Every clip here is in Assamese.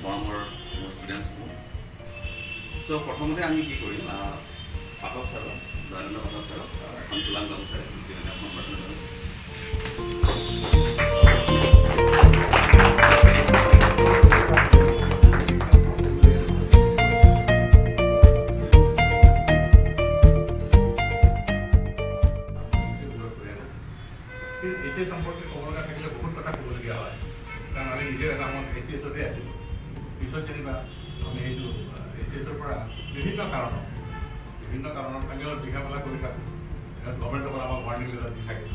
মৰমৰ মোৰ ষ্টুডেণ্টছসমূহ। চ' প্ৰথমতে আমি কি কৰিম, পাঠক ছাৰক, দয়ানন্দ পাঠক ছাৰক এখন তোলাং গামোচাৰে সম্বৰ্ধনা জনাম। এছিএছ সম্পৰ্কে ক'ব লগা থাকিলে বহুত কথা ক'বলগীয়া হয়, কাৰণ আমি নিজে এটা সময়ত এছিএছতে আছিলোঁ। পিছত যেনিবা আমি সেইটো এছিএছৰ পৰা বিভিন্ন কাৰণত আমিও লিখা মেলা কৰি থাকোঁ, গভৰ্ণমেণ্টৰ পৰা আমাক ৱাৰ্ণিং লেটাৰ দি থাকে।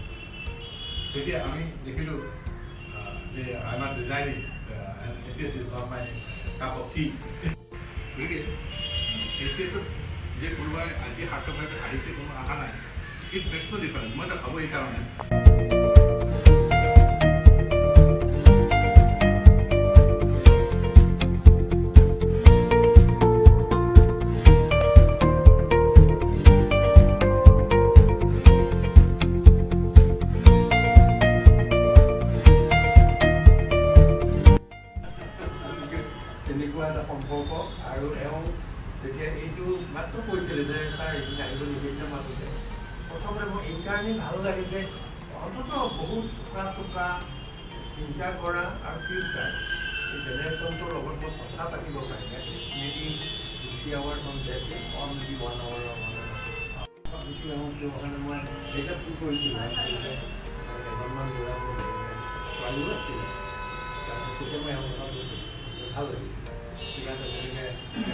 তেতিয়া আমি দেখিলোঁ যে I must design it, ACS is not my cup of tea. গতিকে এছিএছত যে কোনোবাই আজি সাৰ্থকভাৱে আহিছে, কোনো অহা নাই, ইট মেক্স ন' ডিফাৰেঞ্চ। মই এটা ভাবোঁ এইকাৰণে তেনেকুৱা এটা সম্পৰ্ক। আৰু এওঁ যেতিয়া এইটো মাত্ৰ কৈছিলে যে ছাৰ এইখিনি আহিব নিদিলে মাজতে, প্ৰথমতে মোৰ এইকাৰণেই ভাল লাগে যে অন্ততঃ বহুত চোকা চিন্তা কৰা আৰু ফিউচাৰ এই জেনেৰেশ্যনটোৰ লগত মই কথা পাতিব পাৰিম। At least maybe 3 hours on that day, or maybe 1 hour or 1 hour. ভাবিছোঁ এওঁ কিয় কাৰণে মই এটা ফোন কৰিছিলোঁ, এজনমান ল'ৰা ছোৱালীও আছিলে, তাৰপিছত তেতিয়া মই এওঁ কথা ভাল লাগিছিলে, কিবা তেনেকৈ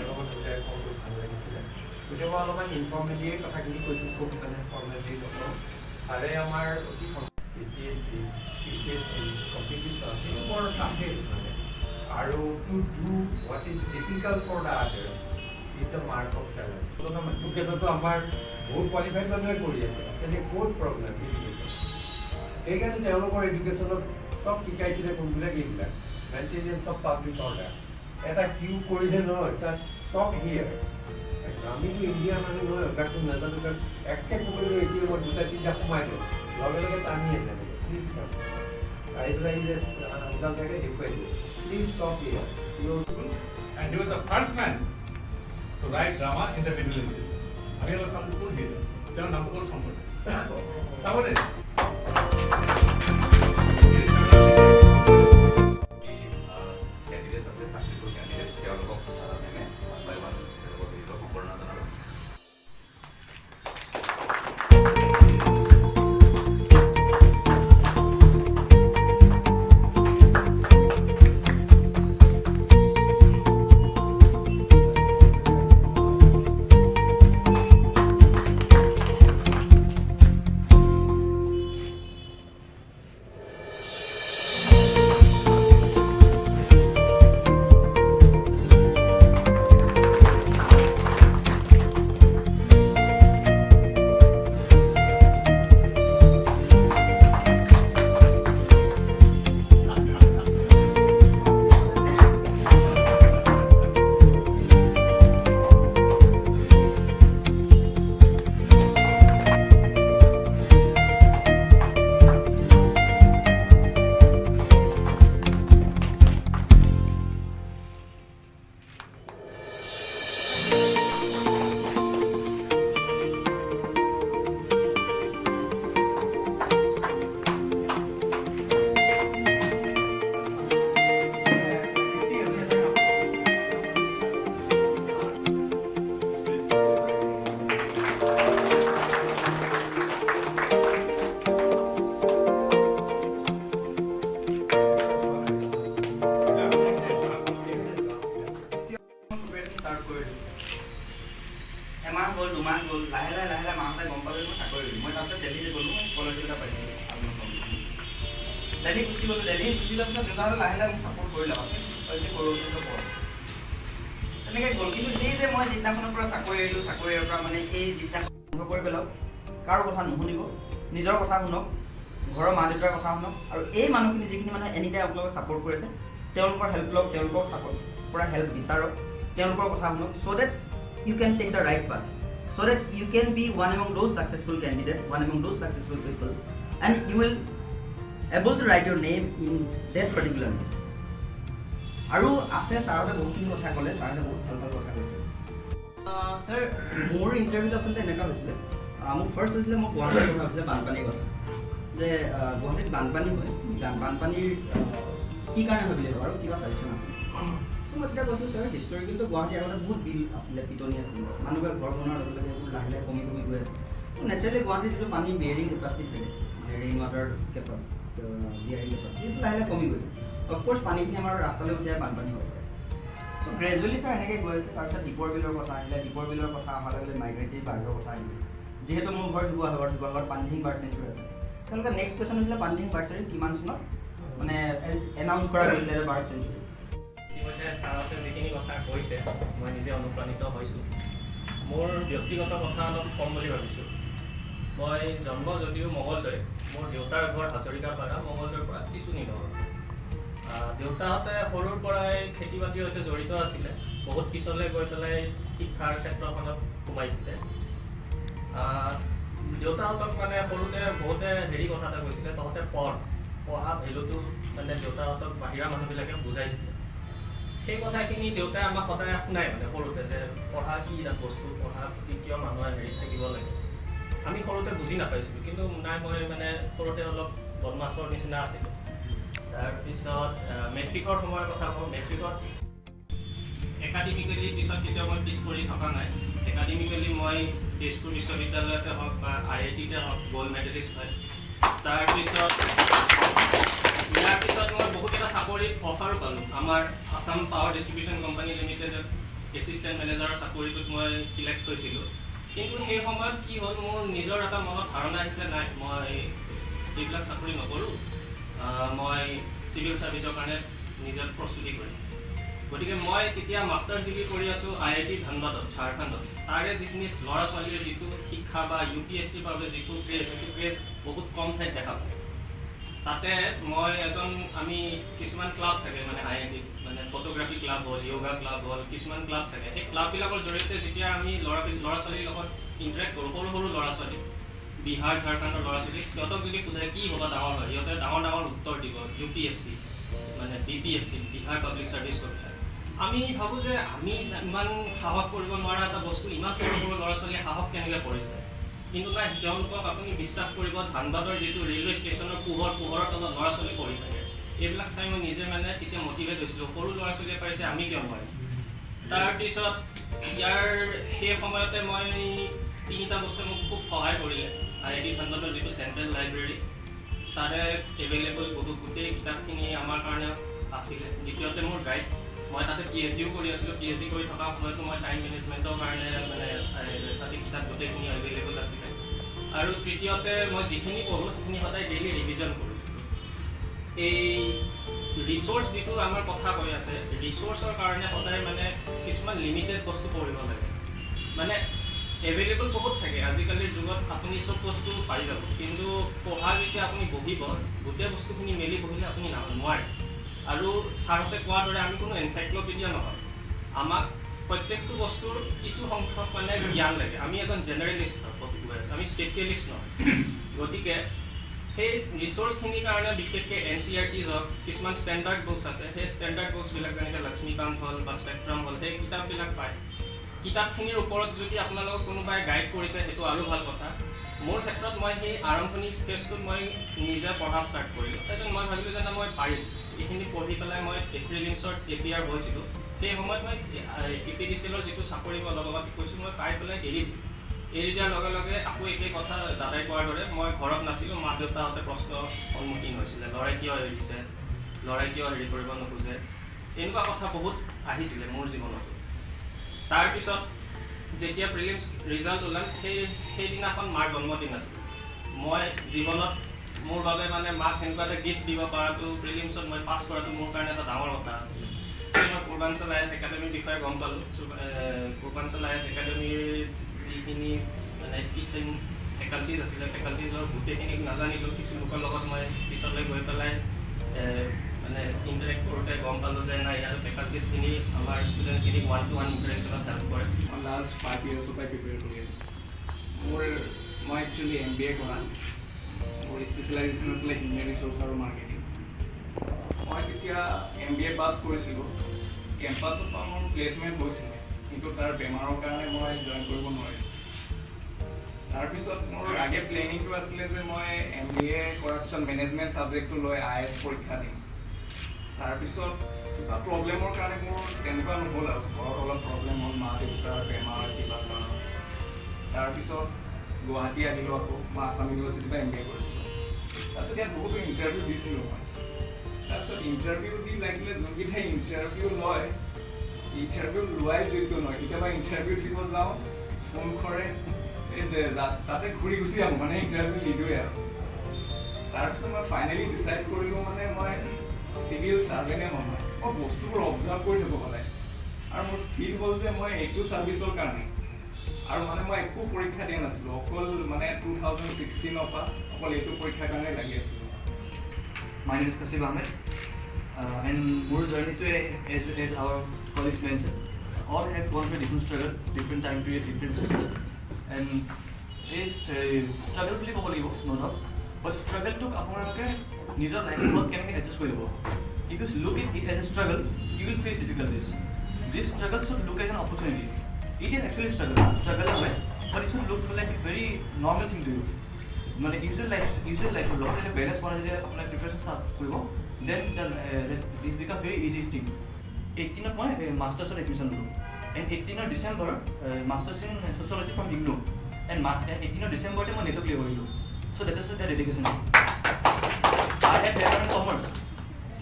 লগত দুটাই কওঁতো ভাল লাগিছিলে। গতিকে মই অলপমান ইনফৰ্মেলিয়ে কথাখিনি কৈছোঁ, খুব মানে ফৰ্মেলি নকওঁ। ছাৰে আমাৰ অতি APSC, UPSC কম্পিটিশ্যন সেইটো বৰ টাফেষ্ট মানে, আৰু to do what is difficult for the others is the mark of talent. সেইটো ক্ষেত্ৰতো আমাৰ বহুত কোৱালিফাইড মানুহে কৰি আছে, তেনেকৈ বহুত প্ৰব্লেম এডুকেশ্যন। সেইকাৰণে তেওঁলোকৰ এডুকেশ্যনত চব শিকাইছিলে কোনবিলাক এইবিলাক মেইনটেনেঞ্চ অফ পাব্লিক অৰ্ডাৰ। এটা কিউ কৰিলে নহয়, তাত ষ্টপ হিয়াৰ। আমিতো ইণ্ডিয়াৰ মানুহ নহয়, অভ্যাসটো নাজানো, কাৰণ একে কৰিলোঁ এতিয়া মই 2-3টা সোমাই দিওঁ, লগে লগে টানি আনে প্লিজ কাম আহি পেলাই উজাল থাকে দেখুৱাই দিয়ে, please stop here. and he was the first man to write drama in the Middle Ages. আমি অলপ চাম কোন হিৰো, তেওঁৰ নামটো হ'ল সম্পদ। চাব দে কেণ্ডিডেটছ আছে, ছাকচেছফুল কেণ্ডিডেটছ, তেওঁলোকক মেমে সম্বৰ্ধনা জনাব। এমাহ গ'ল, 2 মাহ গ'ল, লাহে লাহে মাহঁতে গম পালে মই চাকৰি দিলোঁ। মই তাৰপিছত দিল্লীলৈ গ'লোঁ, স্কলাৰশ্বিপ এটা পাইছিলোঁ দিল্লী গুচি গ'লোঁ। দিল্লী গুচি যোৱাৰ পিছত দেউতাহঁতে লাহে লাহে মোক ছাপৰ্ট কৰিলে, যে কৰোঁ পঢ় তেনেকৈ গ'ল। কিন্তু সেই যে মই যিদিনাখনৰ পৰা চাকৰি এৰিলোঁ, চাকৰিৰ পৰা মানে এই যিদিনাখন বন্ধ কৰি পেলাওক, কাৰো কথা নুশুনিব, নিজৰ কথা শুনক, ঘৰৰ মা দেউতাৰ কথা শুনক, আৰু এই মানুহখিনি যিখিনি মানুহে এনি টাইম আপোনালোকক ছাপৰ্ট কৰিছে, তেওঁলোকৰ হেল্প লওক, তেওঁলোকৰ ছাপৰ্ট পৰা হেল্প বিচাৰক, তেওঁলোকৰ কথা শুনক, চ' date you can take the right path, so that you can be one among those successful candidates, one among those successful people, and you will able to write your name in that particular list. আৰু আছে ছাৰহঁতে বহুতখিনি কথা ক'লে, ছাৰহঁতে বহুত ভাল ভাল কথা কৈছে। ছাৰ মোৰ ইণ্টাৰভিউটো আচলতে এনেকুৱা হৈছিলে, মোক ফাৰ্ষ্ট হৈছিলে মোক গুৱাহাটীৰ কথা হৈছিলে বানপানীৰ কথা, যে গুৱাহাটীত বানপানী হয়, বানপানীৰ কি কাৰণে হয় বুলি ভাবোঁ আৰু কিবা ছাজেশ্যন আছে। মই তেতিয়া কৈছোঁ ছাৰ হিষ্টৰিকেলটো গুৱাহাটী আগতে বহুত বিল আছিলে, পিটনি আছিলে, মানুহবোৰে ঘৰ বনোৱাৰ লগে লগে এইবোৰ লাহে লাহে কমি কমি গৈ আছে। নেচাৰেলি গুৱাহাটীৰ যিটো পানী বিয়েৰিং কেপাচিটি থাকে, মানে ৰেইন ৱাটাৰ বিয়েৰিং কেপাচিটি, সেইটো লাহে লাহে কমি গৈছে। অফক'ৰ্চ পানীখিনি আমাৰ ৰাস্তালৈ উঠি আহে, বানপানী হ'ব পাৰে। চ' গ্ৰেজুৱেলি ছাৰ এনেকৈ গৈ আছে। তাৰপিছত দীপৰ বিলৰ কথা আহিলে, দীপৰ বিলৰ কথা অহাৰ লগে লগে মাইগ্ৰেটৰী বাৰ্ডৰ কথা আহিলে। যিহেতু মোৰ ঘৰ শিৱসাগৰত পানীডিং বাৰ্ড চেঞ্চুৰী আছে, তেওঁলোকে নেক্সট কুৱেশ্যন হৈছিলে পানীডিং বাৰ্ড চেঞ্চুৰী কিমান চনত মানে এনাউন্স কৰা হৈছিলে বাৰ্ড চেঞ্চুৰী। ছাৰহঁতে যিখিনি কথা কৈছে মই নিজে অনুপ্ৰাণিত হৈছোঁ। মোৰ ব্যক্তিগত কথা অলপ কম বুলি ভাবিছোঁ। মই জন্ম যদিও মঙলদৈ, মোৰ দেউতাৰ ঘৰ হাজৰিকাপাৰা, মঙলদৈৰ পৰা কিছু নিৰ্ভৰ। দেউতাহঁতে সৰুৰ পৰাই খেতি বাতিৰ সৈতে জড়িত আছিলে, বহুত পিছলৈ গৈ পেলাই শিক্ষাৰ ক্ষেত্ৰখনত সোমাইছিলে। দেউতাহঁতক মানে সৰুতে বহুতে কথা এটা কৈছিলে, তহঁতে পঢ়া ভেলুটো মানে দেউতাহঁতক বাহিৰা মানুহবিলাকে বুজাইছিলে। সেই কথাখিনি দেউতাই আমাক সদায় শুনাই মানে সৰুতে, যে পঢ়া কি এটা বস্তু, পঢ়াৰ প্ৰতি কিয় মানুহে থাকিব লাগে। আমি সৰুতে বুজি নাপাইছিলোঁ, কিন্তু নাই মই মানে সৰুতে অলপ বদমাছৰ নিচিনা আছিলোঁ। তাৰপিছত মেট্ৰিকৰ সময়ৰ কথা কওঁ। মেট্ৰিকত একাডেমিকেলি পিছত কেতিয়াও মই পিছ পৰি থকা নাই। একাডেমিকেলি মই তেজপুৰ বিশ্ববিদ্যালয়তে হওক বা IITতে হওক গ'ল্ড মেডেলিষ্ট হয়। তাৰপিছত ইয়াৰ পিছত মই বহুকেইটা চাকৰিত অফাৰো পালোঁ। আমাৰ আছাম পাৱাৰ ডিষ্ট্ৰিবিউশ্যন কোম্পানী লিমিটেডত এছিষ্টেণ্ট মেনেজাৰৰ চাকৰিটোত মই চিলেক্ট হৈছিলোঁ। কিন্তু সেই সময়ত কি হ'ল, মোৰ নিজৰ এটা মনত ধাৰণা আহিছে, নাই মই এইবিলাক চাকৰি নকৰোঁ, মই চিভিল ছাৰ্ভিচৰ কাৰণে নিজৰ প্ৰস্তুতি কৰিম। গতিকে মই তেতিয়া মাষ্টাৰ্ছ ডিগ্ৰী কৰি আছোঁ IIT ধানবাদত, ঝাৰখণ্ডত। তাৰে যিখিনি ল'ৰা ছোৱালীৰ যিটো শিক্ষা বা UPSCৰ বাবে যিটো ক্ৰেজ বহুত কম ঠাইত দেখা পাওঁ। তাতে মই আমি কিছুমান ক্লাব থাকে মানে IIT, মানে ফটোগ্ৰাফী ক্লাব হ'ল, য়োগা ক্লাব হ'ল, কিছুমান ক্লাব থাকে। সেই ক্লাববিলাকৰ জৰিয়তে যেতিয়া আমি ল'ৰা ছোৱালীৰ লগত ইণ্টাৰেক্ট কৰোঁ, সৰু সৰু ল'ৰা ছোৱালী, বিহাৰ ঝাৰখণ্ডৰ ল'ৰা ছোৱালী, সিহঁতক যদি সোধে কি হ'ব ডাঙৰ হয়, সিহঁতে ডাঙৰ ডাঙৰ উত্তৰ দিব, UPSC মানে BPSC, Bihar public service commission. আমি ভাবোঁ যে আমি ইমান সাহস কৰিব নোৱাৰা এটা বস্তু ইমান সৰু সৰু ল'ৰা ছোৱালীয়ে সাহস কেনেকৈ কৰিছে। কিন্তু নাই, তেওঁলোকক আপুনি বিশ্বাস কৰিব, ধানবাদৰ যিটো ৰেলৱে ষ্টেচনৰ পোহৰৰ তলত ল'ৰা ছোৱালী পঢ়ি থাকে। এইবিলাক চাই মই নিজে মানে তেতিয়া মটিভেট হৈছিলোঁ, সৰু ল'ৰা ছোৱালীয়ে পাৰিছে, আমি কিয় নোৱাৰিম। তাৰপিছত সেই সময়তে মই 3টা বস্তুৱে মোক খুব সহায় কৰিলে। IIT ধানবাদৰ যিটো চেণ্ট্ৰেল লাইব্ৰেৰী, তাৰে এভেইলেবল গোটেই কিতাপখিনি আমাৰ কাৰণে আছিলে। দ্বিতীয়তে মোৰ গাইড, মই তাতে PhDও কৰি আছিলোঁ। PhD কৰি থকা সময়তো মই টাইম মেনেজমেণ্টৰ কাৰণে মানে তাতে কিতাপ গোটেইখিনি এভেইলেবল আছিলে। আৰু তৃতীয়তে মই যিখিনি পঢ়োঁ সেইখিনি সদায় ডেইলি ৰিভিজন কৰিছিলোঁ। এই ৰিচোৰ্চ যিটো আমাৰ কথা কৈ আছে, ৰিচোৰ্চৰ কাৰণে সদায় মানে কিছুমান লিমিটেড বস্তু পঢ়িব লাগে। মানে এভেইলেবল বহুত থাকে আজিকালিৰ যুগত, আপুনি চব বস্তু পাই যাব, কিন্তু পঢ়া যেতিয়া আপুনি বহিব, গোটেই বস্তুখিনি মেলি বহিলে আপুনি নোৱাৰে। আৰু ছাৰহঁতে কোৱাৰ দৰে আমি কোনো এনচাইক্ল'পিডিয়া নহয়, আমাক প্ৰত্যেকটো বস্তুৰ কিছু সংখ্যক মানে জ্ঞান লাগে। আমি এজন জেনেৰেলিষ্ট নহয়, আমি স্পেচিয়েলিষ্ট নহয়। গতিকে সেই ৰিচোৰ্চখিনিৰ কাৰণে বিশেষকৈ NCERTs হওক, কিছুমান ষ্টেণ্ডাৰ্ড বুকছ আছে, সেই ষ্টেণ্ডাৰ্ড বুকছবিলাক যেনেকৈ লক্ষ্মীকান্ত হ'ল বা স্পেক্ট্ৰাম হ'ল, সেই কিতাপবিলাক পায়। কিতাপখিনিৰ ওপৰত যদি আপোনালোকক কোনোবাই গাইড কৰিছে, সেইটো আৰু ভাল কথা। মোৰ ক্ষেত্ৰত মই সেই আৰম্ভণি ষ্টেজটোত মই নিজে পঢ়া ষ্টাৰ্ট কৰিলোঁ। তাৰপিছত মই ভাবিলোঁ যে মই পাৰিম, এইখিনি পঢ়ি পেলাই মই প্ৰিলিমছত APR হৈছিলোঁ। সেই সময়ত মই PPDCLৰ যিটো চাকৰি মই অলপ আগত কৈছোঁ, মই পাই পেলাই এৰি দিয়াৰ লগে লগে আকৌ একেই কথা দাদাই কোৱাৰ দৰে মই ঘৰত নাছিলোঁ। মা দেউতাহঁতে প্ৰশ্ন সন্মুখীন হৈছিলে, ল'ৰাই কিয় এৰিছে, ল'ৰাই কিয় হেৰি কৰিব নোখোজে, এনেকুৱা কথা বহুত আহিছিলে মোৰ জীৱনত। তাৰপিছত যেতিয়া প্ৰিলিমছ ৰিজাল্ট ওলাল, সেইদিনাখন মাৰ জন্মদিন আছিল। মই জীৱনত মোৰ বাবে মানে মাক সেনেকুৱা এটা গিফ্ট দিব পৰাটো, প্ৰিলিমছত মই পাছ কৰাটো মোৰ কাৰণে এটা ডাঙৰ কথা আছিলে। মই পূৰ্বাঞ্চল IAS একাডেমীৰ বিষয়ে গম পালোঁ। পূৰ্বাঞ্চল IAS একাডেমীৰ যিখিনি মানে টিচিং ফেকাল্টিজ আছিলে, ফেকাল্টিজৰ গোটেইখিনি নাজানিলোঁ। কিছু লোকৰ লগত মই পিছলৈ গৈ পেলাই মানে ইণ্টাৰেক্ট কৰোঁতে গম পালোঁ যে নাই, ইয়াৰ ফেকাল্টিজখিনি আমাৰ ষ্টুডেণ্টখিনিক 1-to-1 ইণ্টাৰেকশ্যনত হেল্প কৰে। মই লাষ্ট 5 years পৰাই প্ৰিপেয়াৰ কৰি আছোঁ। মই একচুৱেলি MBA কৰা, মোৰ স্পেচিয়েলাইজেশ্যন আছিলে হিউমেন ৰিচোৰ্চ আৰু মাৰ্কেটিং। মই মই তেতিয়া MBA পাছ কৰিছিলোঁ। কেম্পাছৰ পৰা মোৰ প্লেচমেণ্ট হৈছিলে, কিন্তু তাৰ বেমাৰৰ কাৰণে মই জইন কৰিব নোৱাৰিলোঁ। তাৰপিছত মোৰ আগে প্লেনিংটো আছিলে যে মই MBA কৰাৰ পিছত মেনেজমেণ্ট ছাবজেক্টটো লৈ IAS পৰীক্ষা দিম। তাৰপিছত কিবা প্ৰব্লেমৰ কাৰণে মোৰ তেনেকুৱা নহ'ল আৰু ঘৰত অলপ প্ৰব্লেম হ'ল, মা দেউতাৰ বেমাৰ কিবা কাৰণ। তাৰপিছত গুৱাহাটী আহিলোঁ, আকৌ মই আছাম ইউনিভাৰ্চিটিৰ পৰা MBA কৰিছিলোঁ। তাৰপিছত ইয়াত বহুতো ইণ্টাৰভিউ দিছিলোঁ মই। তাৰপিছত ইণ্টাৰভিউ দি লাগিলে যোনকেইটাই ইণ্টাৰভিউ লয়, ইণ্টাৰভিউ লোৱাই যোগ্য নহয়। কেতিয়াবা ইণ্টাৰভিউ দিব যাওঁ, ফোন কৰে, তাতে ঘূৰি গুচি আহোঁ, মানে ইণ্টাৰভিউ নিদিওঁৱে আৰু। তাৰপিছত মই ফাইনেলি ডিচাইড কৰিলোঁ মানে মই চিভিল ছাৰ্ভেণ্টে হ'ম। মই বস্তুবোৰ অবজাৰ্ভ কৰি থাকোঁ সদায়, আৰু মোৰ ফিল হ'ল যে মই এইটো ছাৰ্ভিচৰ কাৰণে। আৰু মানে মই একো পৰীক্ষা দিয়া নাছিলোঁ, অকল মানে 2016 পৰা অকল এইটো পৰীক্ষাৰ কাৰণে লাগি আছিলোঁ। My name is Kasib Ahmed, and more journey to as our colleagues mentioned, all have gone through different struggle, different time period, different struggle, and this struggle বুলি ক'ব লাগিব no doubt, but struggle to আপোনালোকে নিজৰ লাইফত কেনেকৈ এডজাষ্ট কৰিব। If you look at it as a struggle, you will face difficulties. This struggle should look as an opportunity. It is actually struggle হয়, but it should look like a very normal thing to you. মানে ইউজুৱেল লাইফৰ লগত এটা বেলেঞ্চ বনাই যে আপোনাৰ প্ৰিপাৰেশ্যন ষ্টাৰ্ট কৰিব, then it become very easy thing. 18ত মই মাষ্টাৰ্ছত এডমিশ্যন ল'লোঁ, and 18 December masters in sociology from IGNOU, and 18 ডিচেম্বৰতে মই নেটত ক্লিয়াৰ কৰিলোঁ। So' that is the dedication. I had background commerce,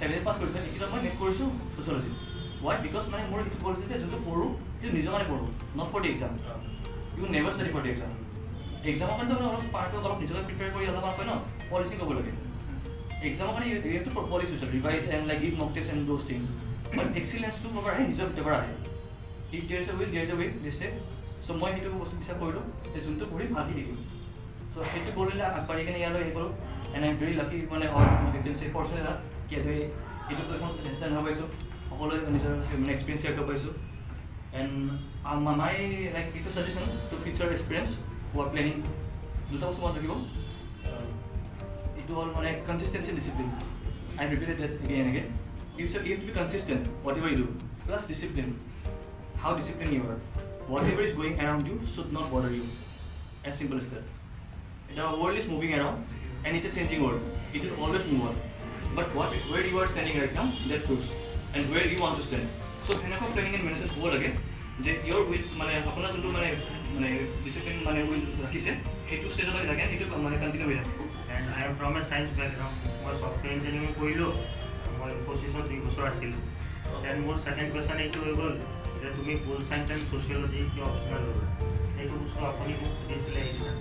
7 পাছ কৰিছোঁ, 18ত মই নেট কৰিছোঁ ছ'চিয়লজি। ৱাই? বিকজ মানে মোৰ এইটো কৰিছে যে যোনটো পঢ়োঁ সেইটো নিজৰ কাৰণে পঢ়োঁ, not for the exam. You never study for the exam. এক্সামৰ কাৰণে অলপ পাৰ্টক অলপ নিজকে প্ৰিপেয়াৰ কৰি অলপ কয় ন, পলিচি ক'ব লাগে। এক্সামৰ কাৰণে you have to policy revise and like give mock test and those things, but এক্সিলেঞ্চটো ক'ব আহে নিজৰ ভিতৰৰ পৰা আহে। If there is a will there is a way দিছে। চ' মই সেইটো বস্তু বিশ্বাস কৰিলোঁ যে যোনটো পঢ়ি ভালকৈ শিকিম। চ' সেইটো কৰিলে আগবাঢ়ি কিনে ইয়ালৈ আহি গ'লোঁ, এণ্ড আই এম ভেৰি লাকি মানে ফৰ্চুনেট কি আছে এইটো প্লেটফৰ্ম চেষ্টা হ'ব পাইছোঁ, সকলোৱে নিজৰ মানে এক্সপিৰিয়েঞ্চ শ্বেয়াৰ কৰিব পাৰিছোঁ। এণ্ড মাই লাইক এইটো suggestion to future experience for planning, দুটা বস্তু মনত ৰাখিব। এইটো হ'ল মানে consistency discipline. I repeated that again and again. You to be consistent whatever you do, plus discipline. How discipline you are, whatever is going around you should not bother you, as simple as that. The world is moving around and it's a changing world. It will always move on. But where you are standing right now, that proves. And where you want to stand. So, সেনেকুৱা প্লেনিং এণ্ড মেনেজমেণ্ট হ'ব লাগে যে ইয়ৰ উইল মানে আপোনাৰ যোনটো মানে ডিচিপ্লিন মানে উইল ৰাখিছে সেইটো ষ্টেজলৈকে থাকে, সেইটো মানে কণ্টিনিউ হৈ থাকে। And I am from A science background. মই ছফ্টৱেৰ ইঞ্জিনিয়াৰিং কৰিলোঁ, মই ইনফ'চিছত 2 বছৰ আছিলোঁ। দেন মোৰ ছেকেণ্ড কুৱেশ্যন এইটো হৈ গ'ল যে তুমি পল চায়েন্স এণ্ড ছ'চিয়লজি কিয় অপশ্যনেল ল'লা? সেইটো বস্তু আপুনি মোক সুধিছিলে সেইদিনা।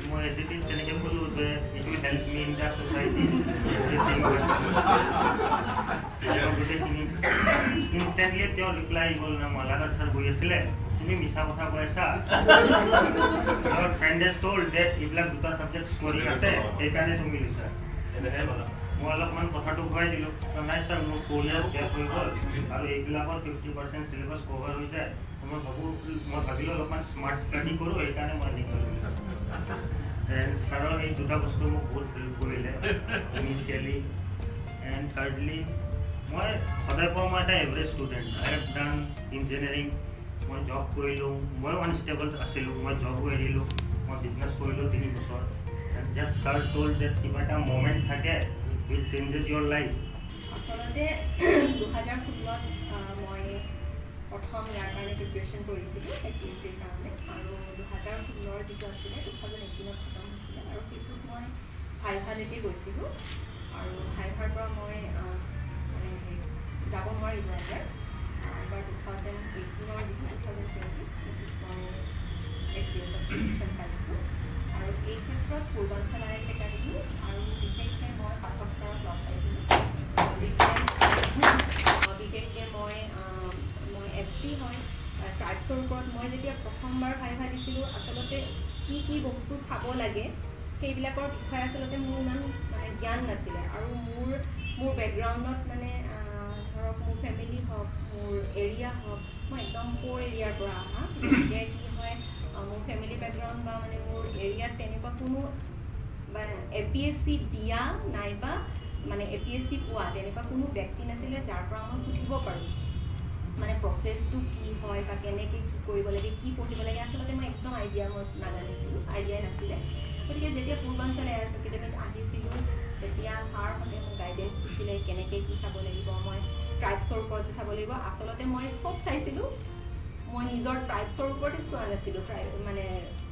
মই এজ ইট ইজ তেনেকৈ ক'লোঁ যে it will help me in the society গোটেইখিনি। ইনষ্টেণ্টলি তেওঁ ৰিপ্লাই আহি গ'ল না মালাকাৰ ছাৰ গৈ আছিলে, তুমি মিছা কথা কৈ আছা, your friend has told that এইবিলাক দুটা ছাবজেক্ট স্ক'ৰিং আছে সেইকাৰণে তুমি লৈছা। মই অলপমান কথাটো ঘূৰাই দিলোঁ, নাই ছাৰ মোৰ 4 years গেপ হৈ গ'ল আৰু এইবিলাকৰ 50% চিলেবাছ কভাৰ হৈ যায়। মই ভাবিলোঁ অলপমান স্মাৰ্ট ষ্টাডি কৰোঁ, সেইকাৰণে মই এনেকৈ লৈছোঁ। ছাৰৰ এই দুটা বস্তু মোক বহুত হেল্প কৰিলে ইনিচিয়েলি। এণ্ড থাৰ্ডলি মই সদায় কওঁ মই এটা average student. I have done engineering, মই জব কৰিলোঁ, ময়ো আনষ্টেবল আছিলোঁ, মই জবো এৰিলোঁ, মই বিজনেছ কৰিলোঁ 3 বছৰ। And just sir told that কিবা এটা মমেণ্ট থাকে উইচ চেঞ্জেছ ইয়ৰ লাইফ। আচলতে 2016ত মই প্ৰথম ইয়াৰ কাৰণে প্ৰিপেৰেশ্যন কৰিছিলোঁ APSCৰ কাৰণে, আৰু 2016ৰ যিটো আছিলে 2018ত খতম হৈছিলে, আৰু সেইটোত মই ভাইভালৈকে গৈছিলোঁ। আৰু ভাইভাৰ পৰা মই মানে যাব নোৱাৰিলোঁ এবাৰ 2018ৰ যিটো 2020 সেইটোত মই ACSত চিলেকশ্যন পাইছোঁ। আৰু এই ক্ষেত্ৰত পূৰ্বাঞ্চল IAS একাডেমী আৰু বিশেষকৈ মই পাঠক ছাৰক লগ পাইছিলোঁ। বিশেষকৈ মই ST হয় ষ্টাৰ্টছৰ ওপৰত মই যেতিয়া প্ৰথমবাৰ ভাইভা দিছিলোঁ, আচলতে কি বস্তু চাব লাগে সেইবিলাকৰ বিষয়ে আচলতে মোৰ ইমান মানে জ্ঞান নাছিলে। আৰু মোৰ বেকগ্ৰাউণ্ডত মানে ধৰক মোৰ ফেমিলি হওক, মোৰ এৰিয়া হওক, মই একদম প'ৰ এৰিয়াৰ পৰা অহা। গতিকে কি হয়, মোৰ ফেমিলি বেকগ্ৰাউণ্ড বা মানে মোৰ এৰিয়াত তেনেকুৱা কোনো APSC দিয়া নাইবা মানে APSC পোৱা তেনেকুৱা কোনো ব্যক্তি নাছিলে যাৰ পৰা মই সুধিব পাৰোঁ মানে প্ৰচেছটো কি হয় বা কেনেকৈ কি কৰিব লাগে কি পঢ়িব লাগে আচলতে মই একদম নাজানিছিলোঁ আইডিয়াই নাছিলে গতিকে যেতিয়া পূৰ্বাঞ্চল এয়াৰছ একাডেমীত আহিছিলোঁ তেতিয়া ছাৰহঁতে মোক গাইডেঞ্চ দিছিলে কেনেকৈ কি চাব লাগিব মই ট্ৰাইবছৰ ওপৰত যে চাব লাগিব আচলতে মই চব চাইছিলোঁ মই নিজৰ ট্ৰাইবছৰ ওপৰতে চোৱা নাছিলোঁ মানে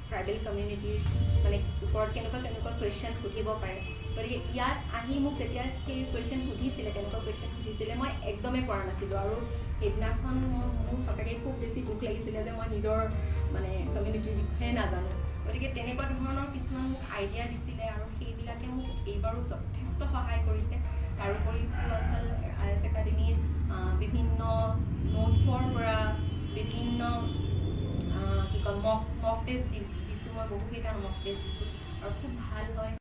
ট্ৰাইবেল কমিউনিটিৰ মানে ওপৰত কেনেকুৱা কুৱেশ্যন সুধিব পাৰে গতিকে ইয়াত আহি মোক যেতিয়া সেই কুৱেশ্যন সুধিছিলে তেনেকুৱা কুৱেশ্যন সুধিছিলে মই একদমেই পৰা নাছিলোঁ আৰু সেইদিনাখন মোৰ সঁচাকৈ খুব বেছি দুখ লাগিছিলে যে মই নিজৰ মানে কমিউনিটিৰ বিষয়ে নাজানো গতিকে তেনেকুৱা ধৰণৰ কিছুমান মোক আইডিয়া দিছিলে আৰু সেইবিলাকে মোক এইবাৰো যথেষ্ট সহায় কৰিছে তাৰোপৰি পূৰ্বাঞ্চল IAS একাডেমীৰ বিভিন্ন নোটছৰ পৰা বিভিন্ন কি কয় মক টেষ্ট দিছোঁ মই বহুকেইটা মক টেষ্ট দিছোঁ আৰু খুব ভাল হয়